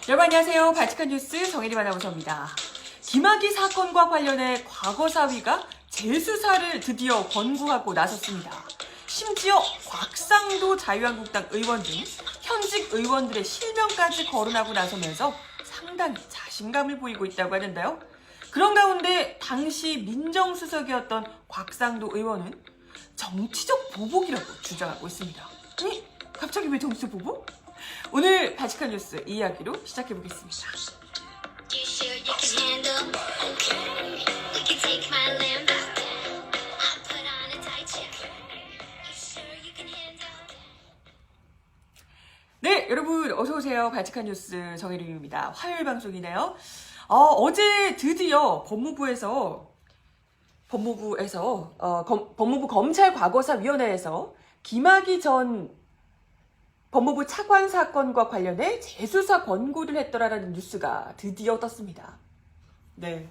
여러분 안녕하세요. 바칙한 뉴스 정혜림 아나운서입니다. 김학의 사건과 관련해 과거사위가 재수사를 드디어 권고하고 나섰습니다. 심지어 곽상도 자유한국당 의원 등 현직 의원들의 실명까지 거론하고 나서면서 상당히 자신감을 보이고 있다고 하는데요. 그런 가운데 당시 민정수석이었던 곽상도 의원은 정치적 보복이라고 주장하고 있습니다. 아니, 갑자기 왜 정치적 보복? 오늘 바칙한 뉴스 이야기로 시작해보겠습니다. 네, 여러분 어서오세요. 바칙한 뉴스 정혜림입니다. 화요일 방송이네요. 어제 드디어 법무부 검찰과거사위원회에서 김학의 전 법무부 차관 사건과 관련해 재수사 권고를 했더라라는 뉴스가 드디어 떴습니다. 네.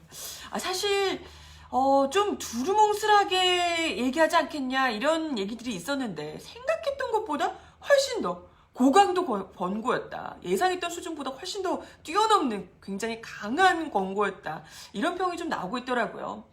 사실, 좀 두루뭉술하게 얘기하지 않겠냐, 이런 얘기들이 있었는데, 생각했던 것보다 훨씬 더 고강도 권고였다. 예상했던 수준보다 훨씬 더 뛰어넘는 굉장히 강한 권고였다. 이런 평이 좀 나오고 있더라고요.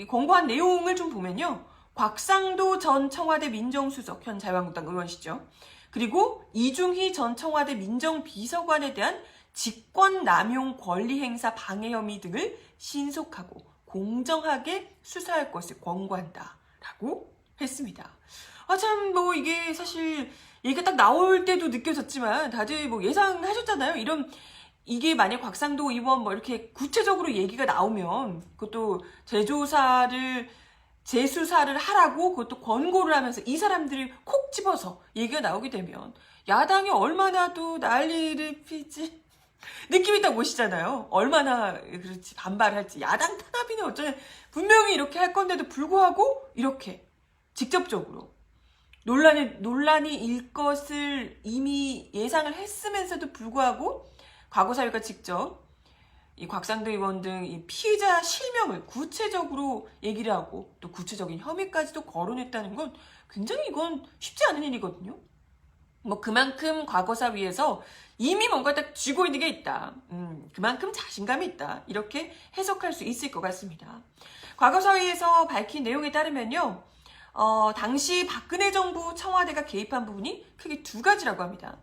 권고한 내용을 좀 보면요. 곽상도 전 청와대 민정수석, 현 자유한국당 의원이시죠. 그리고 이중희 전 청와대 민정비서관에 대한 직권남용 권리행사 방해 혐의 등을 신속하고 공정하게 수사할 것을 권고한다라고 했습니다. 이게 사실 얘기가 딱 나올 때도 느껴졌지만 다들 예상하셨잖아요. 이게 만약 곽상도 의원 이렇게 구체적으로 얘기가 나오면 그것도 재수사를 하라고 그것도 권고를 하면서 이 사람들을 콕 집어서 얘기가 나오게 되면 야당이 얼마나 또 난리를 피지 느낌이 딱 오시잖아요. 얼마나 그렇지 반발할지. 야당 탄압이네 어쩌네. 분명히 이렇게 할 건데도 불구하고 이렇게 직접적으로 논란이 일 것을 이미 예상을 했으면서도 불구하고 과거사위가 직접 이 곽상도 의원 등 이 피의자 실명을 구체적으로 얘기를 하고 또 구체적인 혐의까지도 거론했다는 건 굉장히 이건 쉽지 않은 일이거든요. 그만큼 과거사위에서 이미 뭔가 딱 쥐고 있는 게 있다. 그만큼 자신감이 있다. 이렇게 해석할 수 있을 것 같습니다. 과거사위에서 밝힌 내용에 따르면요. 당시 박근혜 정부 청와대가 개입한 부분이 크게 두 가지라고 합니다.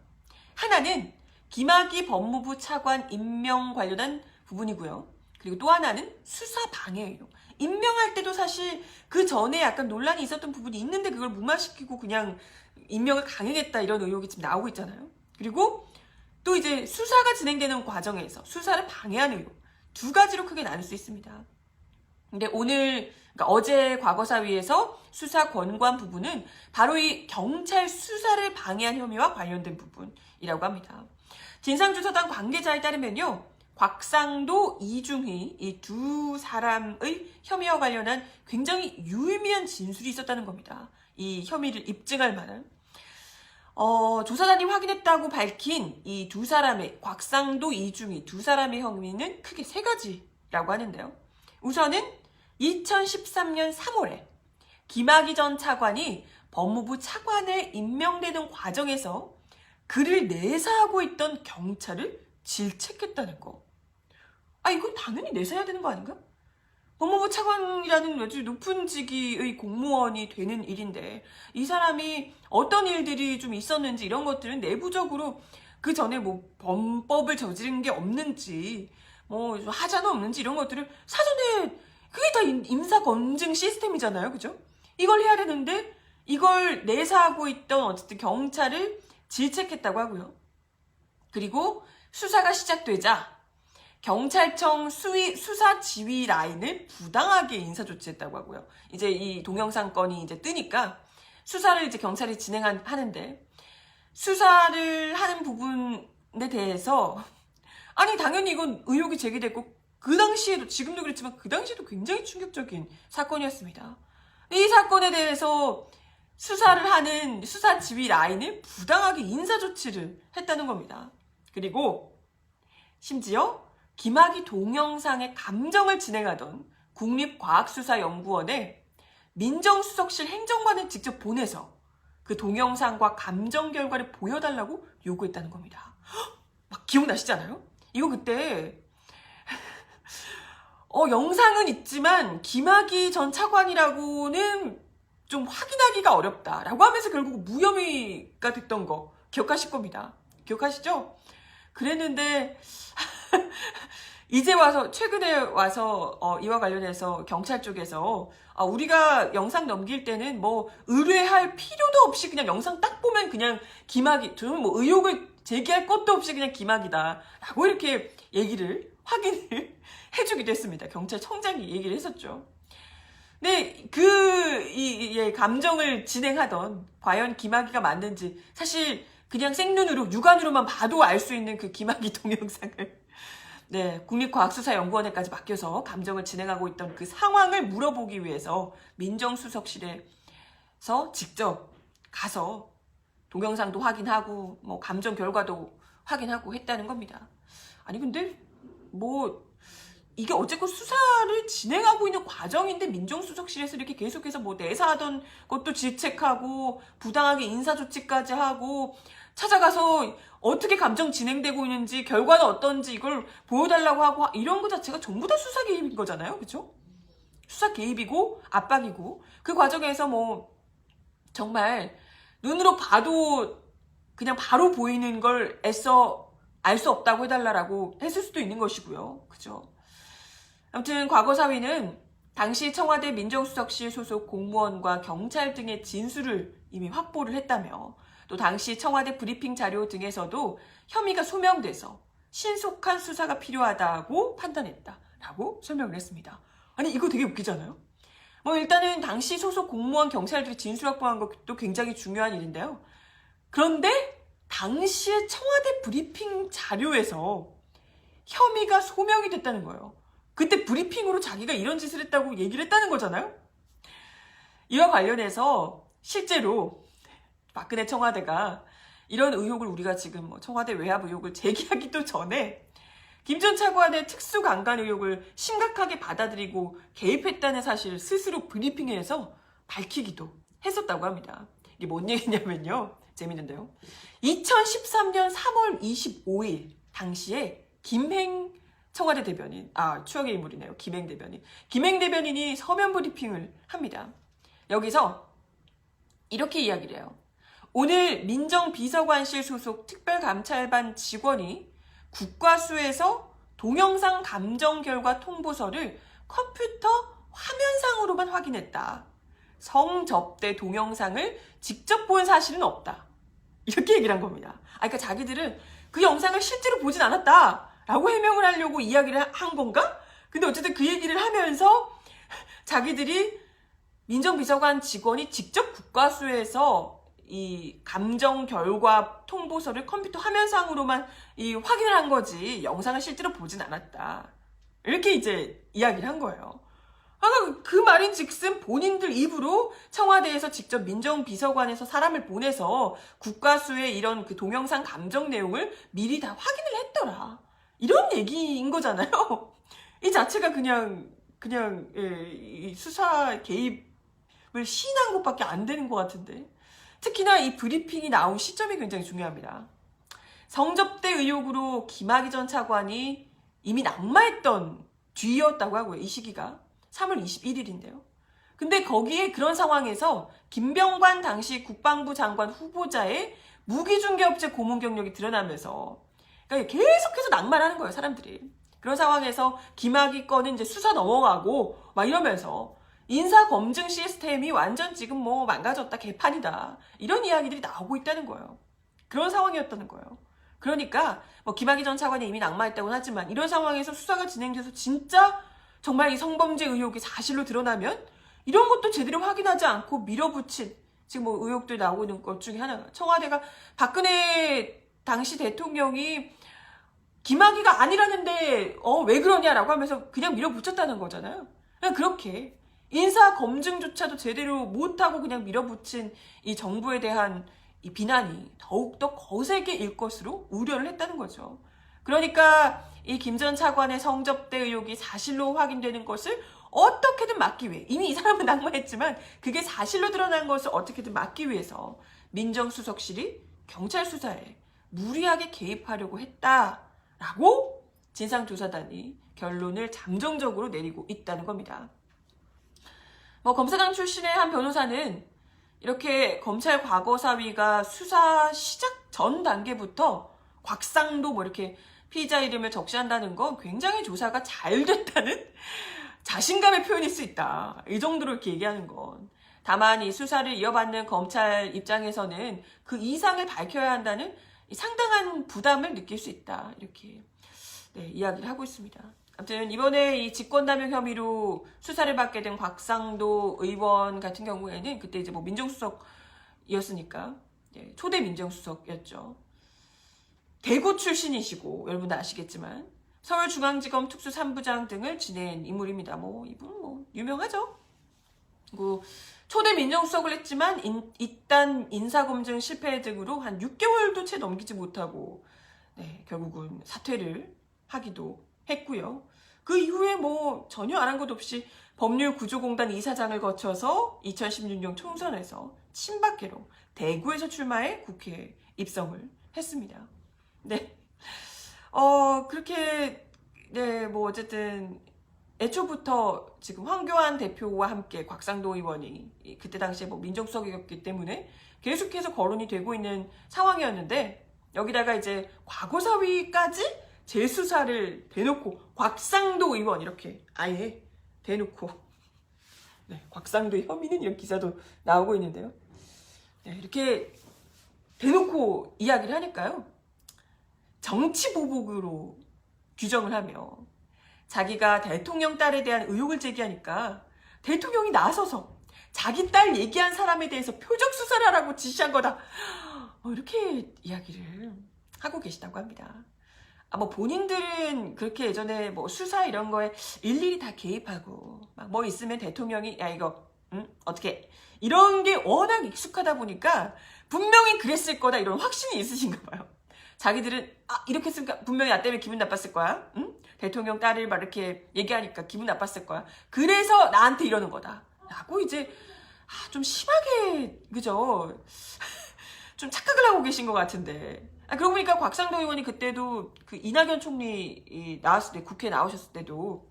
하나는 김학의 법무부 차관 임명 관련한 부분이고요. 그리고 또 하나는 수사 방해예요. 임명할 때도 사실 그 전에 약간 논란이 있었던 부분이 있는데 그걸 무마시키고 그냥 임명을 강행했다 이런 의혹이 지금 나오고 있잖아요. 그리고 또 이제 수사가 진행되는 과정에서 수사를 방해하는 의혹. 두 가지로 크게 나눌 수 있습니다. 근데 어제 과거사위에서 수사 권고한 부분은 바로 이 경찰 수사를 방해한 혐의와 관련된 부분이라고 합니다. 진상조사단 관계자에 따르면요. 곽상도, 이중희 이 두 사람의 혐의와 관련한 굉장히 유의미한 진술이 있었다는 겁니다. 이 혐의를 입증할 만한. 조사단이 확인했다고 밝힌 이 두 사람의 곽상도, 이중희 두 사람의 혐의는 크게 세 가지라고 하는데요. 우선은 2013년 3월에 김학의 전 차관이 법무부 차관에 임명되는 과정에서 그를 내사하고 있던 경찰을 질책했다는 거. 이건 당연히 내사해야 되는 거 아닌가? 법무부 차관이라는 아주 높은 직위의 공무원이 되는 일인데 이 사람이 어떤 일들이 좀 있었는지 이런 것들은 내부적으로 그 전에 범법을 저지른 게 없는지 하자는 없는지 이런 것들을 사전에 그게 다 임사 검증 시스템이잖아요. 그죠? 이걸 해야 되는데 이걸 내사하고 있던 어쨌든 경찰을 질책했다고 하고요. 그리고 수사가 시작되자 경찰청 수사 지휘 라인을 부당하게 인사 조치했다고 하고요. 이제 이 동영상 건이 이제 뜨니까 수사를 이제 경찰이 진행하는데 수사를 하는 부분에 대해서 당연히 이건 의혹이 제기됐고 그 당시에도 지금도 그랬지만 그 당시에도 굉장히 충격적인 사건이었습니다. 이 사건에 대해서 수사를 하는 수사 지휘 라인을 부당하게 인사 조치를 했다는 겁니다. 그리고 심지어 김학의 동영상의 감정을 진행하던 국립과학수사연구원에 민정수석실 행정관을 직접 보내서 그 동영상과 감정 결과를 보여달라고 요구했다는 겁니다. 막 기억나시잖아요? 이거 그때 영상은 있지만 김학의 전 차관이라고는 좀 확인하기가 어렵다라고 하면서 결국 무혐의가 됐던 거 기억하실 겁니다. 기억하시죠? 그랬는데 이제 와서 최근에 와서 이와 관련해서 경찰 쪽에서 우리가 영상 넘길 때는 뭐 의뢰할 필요도 없이 그냥 영상 딱 보면 그냥 김학의, 저는 뭐 의혹을 제기할 것도 없이 그냥 김학이다라고 이렇게 얘기를 확인을 해주기도 했습니다. 경찰청장이 얘기를 했었죠. 네, 감정을 진행하던 과연 김학의가 맞는지 사실 그냥 생눈으로 육안으로만 봐도 알 수 있는 그 김학의 동영상을 네, 국립과학수사연구원에까지 맡겨서 감정을 진행하고 있던 그 상황을 물어보기 위해서 민정수석실에서 직접 가서 동영상도 확인하고 뭐 감정 결과도 확인하고 했다는 겁니다. 아니 근데 뭐 이게 어쨌건 수사를 진행하고 있는 과정인데 민정수석실에서 이렇게 계속해서 뭐 내사하던 것도 질책하고 부당하게 인사조치까지 하고 찾아가서 어떻게 감정 진행되고 있는지 결과는 어떤지 이걸 보여달라고 하고 이런 거 자체가 전부 다 수사 개입인 거잖아요. 그렇죠? 수사 개입이고 압박이고 그 과정에서 뭐 정말 눈으로 봐도 그냥 바로 보이는 걸 애써 알 수 없다고 해달라고 했을 수도 있는 것이고요. 그죠? 아무튼 과거 사위는 당시 청와대 민정수석실 소속 공무원과 경찰 등의 진술을 이미 확보를 했다며 또 당시 청와대 브리핑 자료 등에서도 혐의가 소명돼서 신속한 수사가 필요하다고 판단했다라고 설명을 했습니다. 아니 이거 되게 웃기잖아요. 뭐 일단은 당시 소속 공무원 경찰들이 진술 확보한 것도 굉장히 중요한 일인데요. 그런데 당시에 청와대 브리핑 자료에서 혐의가 소명이 됐다는 거예요. 그때 브리핑으로 자기가 이런 짓을 했다고 얘기를 했다는 거잖아요. 이와 관련해서 실제로 박근혜 청와대가 이런 의혹을 우리가 지금 뭐 청와대 외압 의혹을 제기하기도 전에 김 전 차관의 특수강간 의혹을 심각하게 받아들이고 개입했다는 사실을 스스로 브리핑에서 밝히기도 했었다고 합니다. 이게 뭔 얘기냐면요. 재밌는데요. 2013년 3월 25일 당시에 김행 청와대 대변인, 추억의 인물이네요. 김행 대변인. 김행 대변인이 서면 브리핑을 합니다. 여기서 이렇게 이야기를 해요. 오늘 민정비서관실 소속 특별감찰반 직원이 국과수에서 동영상 감정 결과 통보서를 컴퓨터 화면상으로만 확인했다. 성접대 동영상을 직접 본 사실은 없다. 이렇게 얘기를 한 겁니다. 그러니까 자기들은 그 영상을 실제로 보진 않았다. 라고 해명을 하려고 이야기를 한 건가? 근데 어쨌든 그 얘기를 하면서 자기들이 민정비서관 직원이 직접 국과수에서 이 감정 결과 통보서를 컴퓨터 화면상으로만 확인을 한 거지 영상을 실제로 보진 않았다. 이렇게 이제 이야기를 한 거예요. 그 말인 즉슨 본인들 입으로 청와대에서 직접 민정비서관에서 사람을 보내서 국과수의 이런 그 동영상 감정 내용을 미리 다 확인을 했더라. 이런 얘기인 거잖아요. 이 자체가 그냥 이 수사 개입을 시인한 것밖에 안 되는 것 같은데. 특히나 이 브리핑이 나온 시점이 굉장히 중요합니다. 성접대 의혹으로 김학의 전 차관이 이미 낙마했던 뒤였다고 하고요. 이 시기가 3월 21일인데요. 근데 거기에 그런 상황에서 김병관 당시 국방부 장관 후보자의 무기중개업체 고문 경력이 드러나면서 그러니까 계속해서 낙마를 하는 거예요, 사람들이. 그런 상황에서 김학의 건은 이제 수사 넘어가고 막 이러면서 인사검증 시스템이 완전 지금 뭐 망가졌다, 개판이다. 이런 이야기들이 나오고 있다는 거예요. 그런 상황이었다는 거예요. 그러니까 뭐 김학의 전 차관이 이미 낙마했다고는 하지만 이런 상황에서 수사가 진행돼서 진짜 정말 이 성범죄 의혹이 사실로 드러나면 이런 것도 제대로 확인하지 않고 밀어붙인 지금 뭐 의혹들 나오고 있는 것 중에 하나가 청와대가 박근혜 당시 대통령이 김학의가 아니라는데 왜 그러냐라고 하면서 그냥 밀어붙였다는 거잖아요. 그냥 그렇게 인사 검증조차도 제대로 못하고 그냥 밀어붙인 이 정부에 대한 이 비난이 더욱더 거세게 일 것으로 우려를 했다는 거죠. 그러니까 이 김 전 차관의 성접대 의혹이 사실로 확인되는 것을 어떻게든 막기 위해 이미 이 사람은 낙마했지만 그게 사실로 드러난 것을 어떻게든 막기 위해서 민정수석실이 경찰 수사에 무리하게 개입하려고 했다라고 진상조사단이 결론을 잠정적으로 내리고 있다는 겁니다. 검사장 출신의 한 변호사는 이렇게 검찰 과거사위가 수사 시작 전 단계부터 곽상도 이렇게 피의자 이름을 적시한다는 건 굉장히 조사가 잘 됐다는 자신감의 표현일 수 있다. 이 정도로 이렇게 얘기하는 건. 다만 이 수사를 이어받는 검찰 입장에서는 그 이상을 밝혀야 한다는 상당한 부담을 느낄 수 있다. 이렇게 이야기를 하고 있습니다. 아무튼 이번에 이 직권남용 혐의로 수사를 받게 된 곽상도 의원 같은 경우에는 그때 이제 민정수석이었으니까 초대 민정수석이었죠. 대구 출신이시고 여러분 아시겠지만 서울중앙지검 특수 3부장 등을 지낸 인물입니다. 이분 유명하죠. 그리고 초대 민정수석을 했지만 이딴 인사검증 실패 등으로 한 6개월도 채 넘기지 못하고 결국은 사퇴를 하기도 했고요. 그 이후에 전혀 안 한 것 없이 법률구조공단 이사장을 거쳐서 2016년 총선에서 친박계로 대구에서 출마해 국회에 입성을 했습니다. 그렇게 어쨌든 애초부터 지금 황교안 대표와 함께 곽상도 의원이 그때 당시에 민정수석이었기 때문에 계속해서 거론이 되고 있는 상황이었는데 여기다가 이제 과거사위까지 재수사를 대놓고 곽상도 의원 이렇게 아예 대놓고 곽상도 혐의는 이런 기사도 나오고 있는데요. 이렇게 대놓고 이야기를 하니까요. 정치보복으로 규정을 하며 자기가 대통령 딸에 대한 의혹을 제기하니까 대통령이 나서서 자기 딸 얘기한 사람에 대해서 표적 수사를 하라고 지시한 거다. 이렇게 이야기를 하고 계시다고 합니다. 본인들은 그렇게 예전에 수사 이런 거에 일일이 다 개입하고 있으면 대통령이 야 이거 어떻게 이런 게 워낙 익숙하다 보니까 분명히 그랬을 거다 이런 확신이 있으신가 봐요. 자기들은 이렇게 했으니까 분명히 나 때문에 기분 나빴을 거야. 대통령 딸을 이렇게 얘기하니까 기분 나빴을 거야. 그래서 나한테 이러는 거다. 라고 이제 좀 심하게 그죠? 좀 착각을 하고 계신 것 같은데. 그러고 보니까 곽상도 의원이 그때도 그 이낙연 총리 나왔을 때 국회에 나오셨을 때도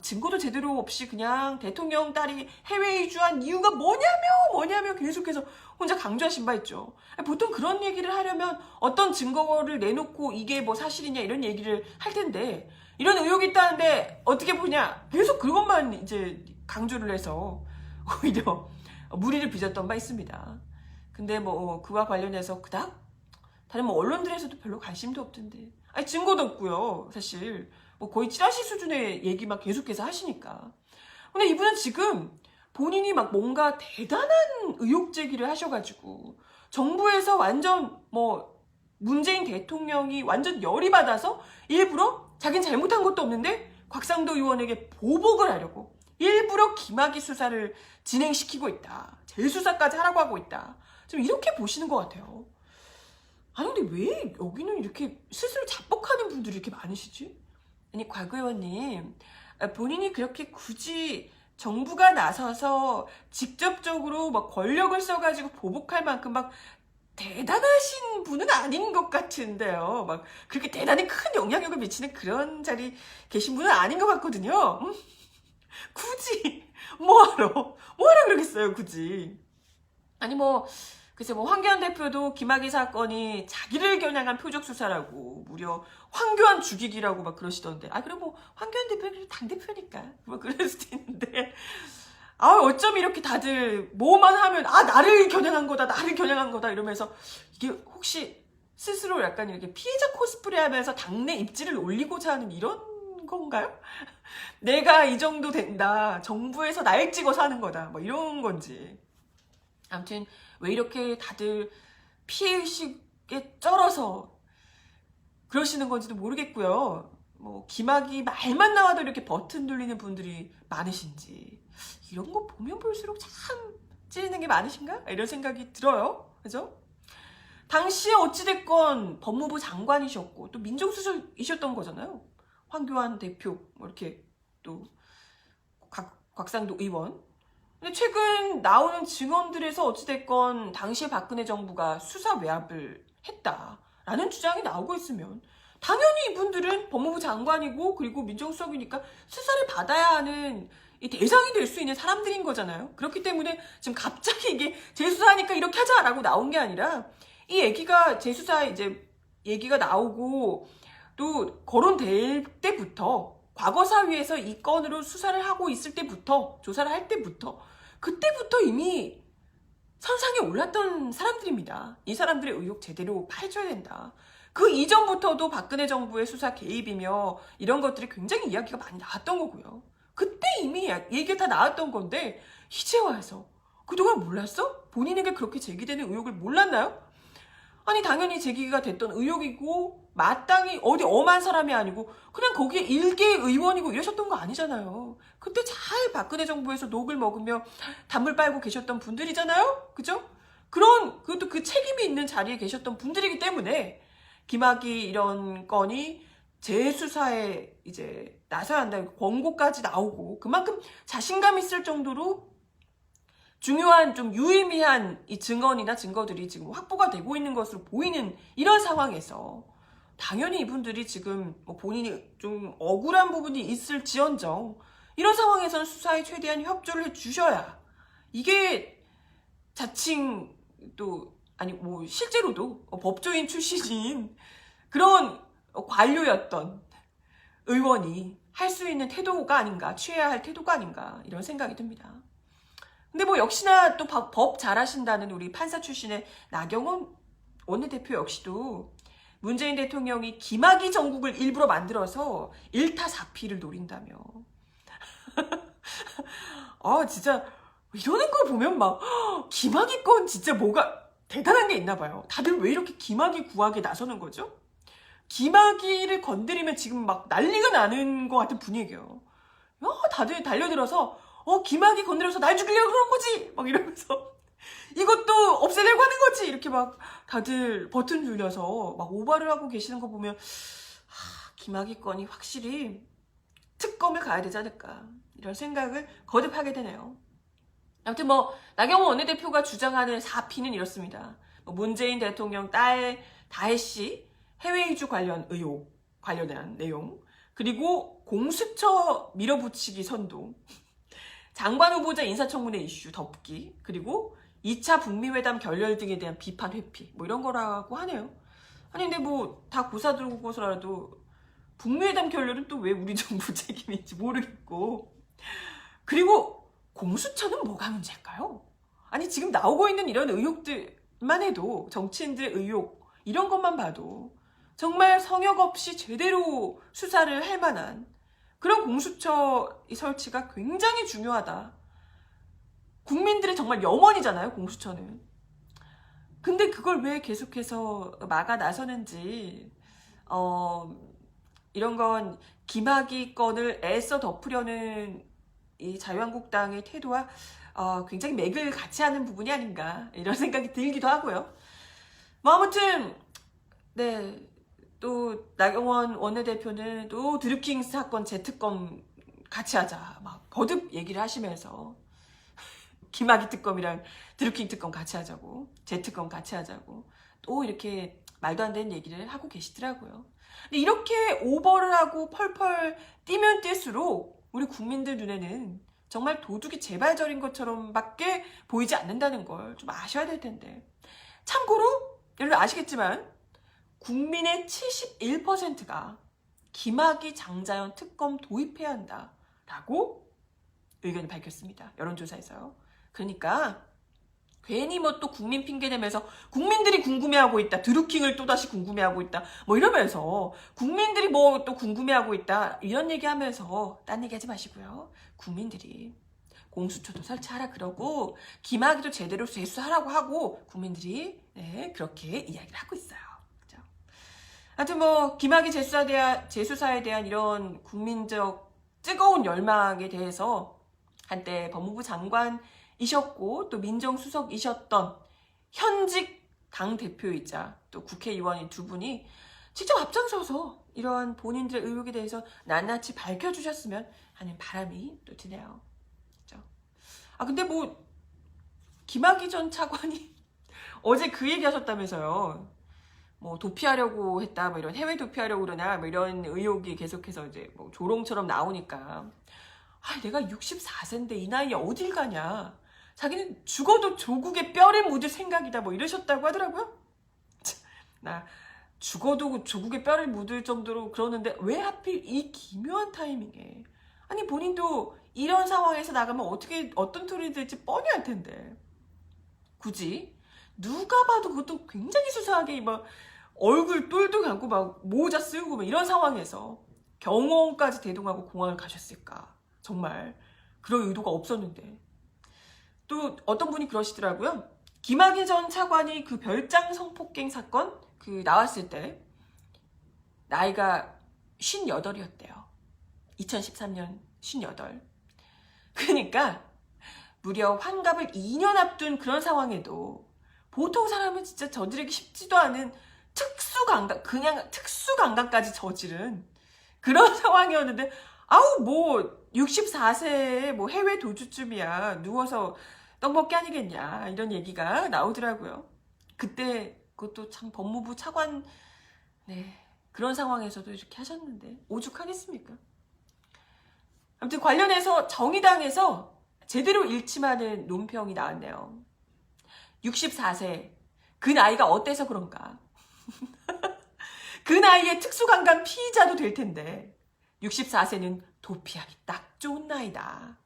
증거도 제대로 없이 그냥 대통령 딸이 해외에 이주한 이유가 뭐냐며 계속해서 혼자 강조하신 바 있죠. 보통 그런 얘기를 하려면 어떤 증거를 내놓고 이게 사실이냐 이런 얘기를 할 텐데 이런 의혹이 있다는데 어떻게 보냐 계속 그것만 이제 강조를 해서 오히려 무리를 빚었던 바 있습니다. 근데 그와 관련해서 그닥 다른 언론들에서도 별로 관심도 없던데 증거도 없고요. 사실 거의 찌라시 수준의 얘기만 계속해서 하시니까. 근데 이분은 지금 본인이 뭔가 대단한 의혹 제기를 하셔가지고 정부에서 완전 문재인 대통령이 완전 열이 받아서 일부러 자긴 잘못한 것도 없는데 곽상도 의원에게 보복을 하려고 일부러 김학의 수사를 진행시키고 있다. 재수사까지 하라고 하고 있다. 좀 이렇게 보시는 것 같아요. 근데 왜 여기는 이렇게 스스로 자뻑하는 분들이 이렇게 많으시지? 곽 의원님, 본인이 그렇게 굳이 정부가 나서서 직접적으로 권력을 써가지고 보복할 만큼 대단하신 분은 아닌 것 같은데요. 그렇게 대단히 큰 영향력을 미치는 그런 자리 계신 분은 아닌 것 같거든요. 굳이 뭐하러 그러겠어요, 굳이. 글쎄 황교안 대표도 김학의 사건이 자기를 겨냥한 표적 수사라고 무려 황교안 죽이기라고 그러시던데 그럼 황교안 대표는 당대표니까 그럴 수도 있는데 어쩜 이렇게 다들 뭐만 하면 나를 겨냥한 거다 이러면서 이게 혹시 스스로 약간 이렇게 피해자 코스프레 하면서 당내 입지를 올리고자 하는 이런 건가요? 내가 이 정도 된다. 정부에서 날 찍어서 하는 거다. 이런 건지. 아무튼 왜 이렇게 다들 피해의식에 쩔어서 그러시는 건지도 모르겠고요. 김학의 말만 나와도 이렇게 버튼 돌리는 분들이 많으신지 이런 거 보면 볼수록 참 찌르는 게 많으신가? 이런 생각이 들어요. 그죠? 당시에 어찌됐건 법무부 장관이셨고 또 민정수석이셨던 거잖아요. 황교안 대표 이렇게 또 곽상도 의원. 근데 최근 나오는 증언들에서 어찌됐건 당시에 박근혜 정부가 수사 외압을 했다라는 라는 주장이 나오고 있으면 당연히 이분들은 법무부 장관이고 그리고 민정수석이니까 수사를 받아야 하는 이 대상이 될 수 있는 사람들인 거잖아요. 그렇기 때문에 지금 갑자기 이게 재수사하니까 이렇게 하자라고 나온 게 아니라 이 얘기가 재수사에 이제 얘기가 나오고 또 거론될 때부터 과거사위에서 이 건으로 수사를 하고 있을 때부터 조사를 할 때부터 그때부터 이미 선상에 올랐던 사람들입니다. 이 사람들의 의혹 제대로 파헤쳐야 된다. 그 이전부터도 박근혜 정부의 수사 개입이며 이런 것들이 굉장히 이야기가 많이 나왔던 거고요. 그때 이미 얘기가 다 나왔던 건데 이제 와서 그동안 몰랐어? 본인에게 그렇게 제기되는 의혹을 몰랐나요? 아니 당연히 제기가 됐던 의혹이고 마땅히 어디 엄한 사람이 아니고 그냥 거기에 일개 의원이고 이러셨던 거 아니잖아요. 그때 잘 박근혜 정부에서 녹을 먹으며 단물 빨고 계셨던 분들이잖아요. 그죠? 그것도 그 책임이 있는 자리에 계셨던 분들이기 때문에 김학의 이런 건이 재수사에 이제 나서야 한다 권고까지 나오고 그만큼 자신감 있을 정도로 중요한 좀 유의미한 이 증언이나 증거들이 지금 확보가 되고 있는 것으로 보이는 이런 상황에서 당연히 이분들이 지금 뭐 본인이 좀 억울한 부분이 있을지언정 이런 상황에서는 수사에 최대한 협조를 해주셔야 이게 자칭 또 아니 뭐 실제로도 법조인 출신인 그런 관료였던 의원이 할 수 있는 태도가 아닌가 취해야 할 태도가 아닌가 이런 생각이 듭니다. 근데 뭐 역시나 또 법 잘하신다는 우리 판사 출신의 나경원 원내대표 역시도 문재인 대통령이 김학의 정국을 일부러 만들어서 1타4피를 노린다며. 아 진짜 이러는 거 보면 막 김학의 건 진짜 뭐가 대단한 게 있나 봐요. 다들 왜 이렇게 김학의 구하게 나서는 거죠? 김학의를 건드리면 지금 막 난리가 나는 것 같은 분위기예요. 다들 달려들어서 김학의 건드려서 날 죽이려고 그런 거지! 막 이러면서 이것도 없애려고 하는 거지! 이렇게 막 다들 버튼 눌려서 막 오바를 하고 계시는 거 보면 김학의 건이 확실히 특검을 가야 되지 않을까 이런 생각을 거듭하게 되네요. 아무튼 뭐 나경원 원내대표가 주장하는 4P는 이렇습니다. 문재인 대통령 딸 다혜씨 해외 이주 관련 의혹 관련한 내용 그리고 공수처 밀어붙이기 선동 장관 후보자 인사청문회 이슈 덮기 그리고 2차 북미회담 결렬 등에 대한 비판 회피 뭐 이런 거라고 하네요. 아니 근데 뭐 다 고사 들고서라도 북미회담 결렬은 또 왜 우리 정부 책임인지 모르겠고 그리고 공수처는 뭐가 문제일까요? 아니 지금 나오고 있는 이런 의혹들만 해도 정치인들의 의혹 이런 것만 봐도 정말 성역 없이 제대로 수사를 할 만한 그런 공수처 설치가 굉장히 중요하다. 국민들의 정말 염원이잖아요, 공수처는. 근데 그걸 왜 계속해서 막아 나서는지 이런 건 김학의 건을 애써 덮으려는 이 자유한국당의 태도와 굉장히 맥을 같이 하는 부분이 아닌가 이런 생각이 들기도 하고요. 뭐 아무튼 네. 또 나경원 원내대표는 또 드루킹 사건 재특검 같이 하자 막 거듭 얘기를 하시면서 김학의 특검이랑 드루킹 특검 같이 하자고 재특검 같이 하자고 또 이렇게 말도 안 되는 얘기를 하고 계시더라고요. 근데 이렇게 오버를 하고 펄펄 뛰면 뛸수록 우리 국민들 눈에는 정말 도둑이 재발절인 것처럼 밖에 보이지 않는다는 걸 좀 아셔야 될 텐데 참고로 여러분 아시겠지만 국민의 71%가 김학의 장자연 특검 도입해야 한다라고 의견을 밝혔습니다. 여론조사에서요. 그러니까 괜히 뭐 또 국민 핑계대면서 국민들이 궁금해하고 있다. 드루킹을 또다시 궁금해하고 있다. 뭐 이러면서 국민들이 뭐 또 궁금해하고 있다. 이런 얘기하면서 딴 얘기하지 마시고요. 국민들이 공수처도 설치하라 그러고 김학의도 제대로 재수하라고 하고 국민들이 네, 그렇게 이야기를 하고 있어요. 하여튼 뭐 김학의 재수사에 대한 이런 국민적 뜨거운 열망에 대해서 한때 법무부 장관이셨고 또 민정수석이셨던 현직 당대표이자 또 국회의원인 두 분이 직접 앞장서서 이러한 본인들의 의혹에 대해서 낱낱이 밝혀주셨으면 하는 바람이 또 드네요. 그렇죠? 근데 뭐 김학의 전 차관이 어제 그 얘기 하셨다면서요. 뭐 도피하려고 했다, 뭐 이런 해외 도피하려고 그러나, 뭐 이런 의혹이 계속해서 이제 뭐 조롱처럼 나오니까, 아, 내가 64세인데 이 나이에 어딜 가냐. 자기는 죽어도 조국의 뼈를 묻을 생각이다, 뭐 이러셨다고 하더라고요. 나 죽어도 조국의 뼈를 묻을 정도로 그러는데 왜 하필 이 기묘한 타이밍에. 아니, 본인도 이런 상황에서 나가면 어떤 소리 들지 뻔히 알 텐데. 굳이 누가 봐도 그것도 굉장히 수사하게 막 얼굴 똘똘 감고 막 모자 쓰고 막 이런 상황에서 경호원까지 대동하고 공항을 가셨을까. 정말 그럴 의도가 없었는데. 또 어떤 분이 그러시더라고요. 김학의 전 차관이 그 별장 성폭행 사건 그 나왔을 때 나이가 58이었대요. 2013년 58. 그러니까 무려 환갑을 2년 앞둔 그런 상황에도 보통 사람은 진짜 저지르기 쉽지도 않은 특수강간, 그냥 특수강간까지 저지른 그런 상황이었는데, 아우, 뭐, 64세에 뭐 해외 도주쯤이야. 누워서 떡먹기 아니겠냐. 이런 얘기가 나오더라고요. 그때 그것도 참 법무부 차관, 네. 그런 상황에서도 이렇게 하셨는데, 오죽하겠습니까? 아무튼 관련해서 정의당에서 제대로 일침하는 논평이 나왔네요. 64세. 그 나이가 어때서 그런가? 그 나이에 특수강간 피의자도 될 텐데 64세는 도피하기 딱 좋은 나이다.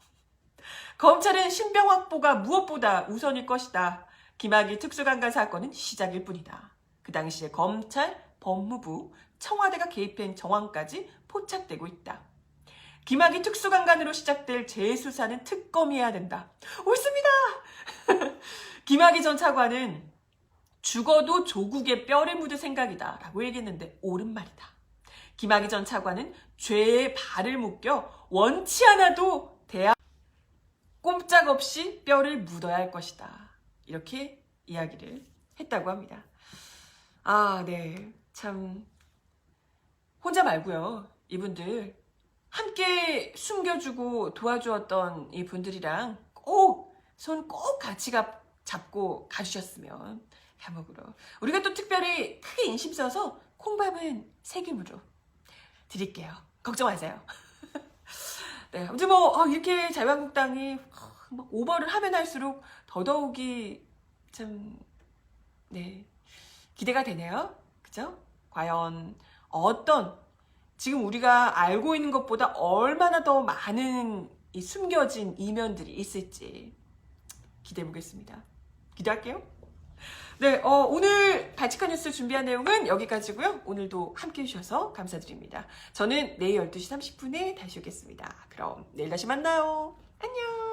검찰은 신병 확보가 무엇보다 우선일 것이다. 김학의 특수강간 사건은 시작일 뿐이다. 그 당시에 검찰, 법무부, 청와대가 개입한 정황까지 포착되고 있다. 김학의 특수강간으로 시작될 재수사는 특검이어야 된다. 옳습니다. 김학의 전 차관은 죽어도 조국의 뼈를 묻을 생각이다 라고 얘기했는데 옳은 말이다. 김학의 전 차관은 죄에 발을 묶여 원치 않아도 대학 꼼짝없이 뼈를 묻어야 할 것이다. 이렇게 이야기를 했다고 합니다. 아, 네. 참 혼자 말고요. 이분들 함께 숨겨주고 도와주었던 이 분들이랑 손 꼭 같이 잡고 가주셨으면 감옥으로. 우리가 또 특별히 크게 인심 써서 콩밥은 세금으로 드릴게요. 걱정 마세요. 네, 아무튼 뭐 이렇게 자유한국당이 막 오버를 하면 할수록 더더욱이 참 네, 기대가 되네요. 그죠? 과연 어떤 지금 우리가 알고 있는 것보다 얼마나 더 많은 이 숨겨진 이면들이 있을지 기대해 보겠습니다. 기대할게요. 네, 오늘 발칙한 뉴스 준비한 내용은 여기까지고요. 오늘도 함께해 주셔서 감사드립니다. 저는 내일 12시 30분에 다시 오겠습니다. 그럼 내일 다시 만나요. 안녕.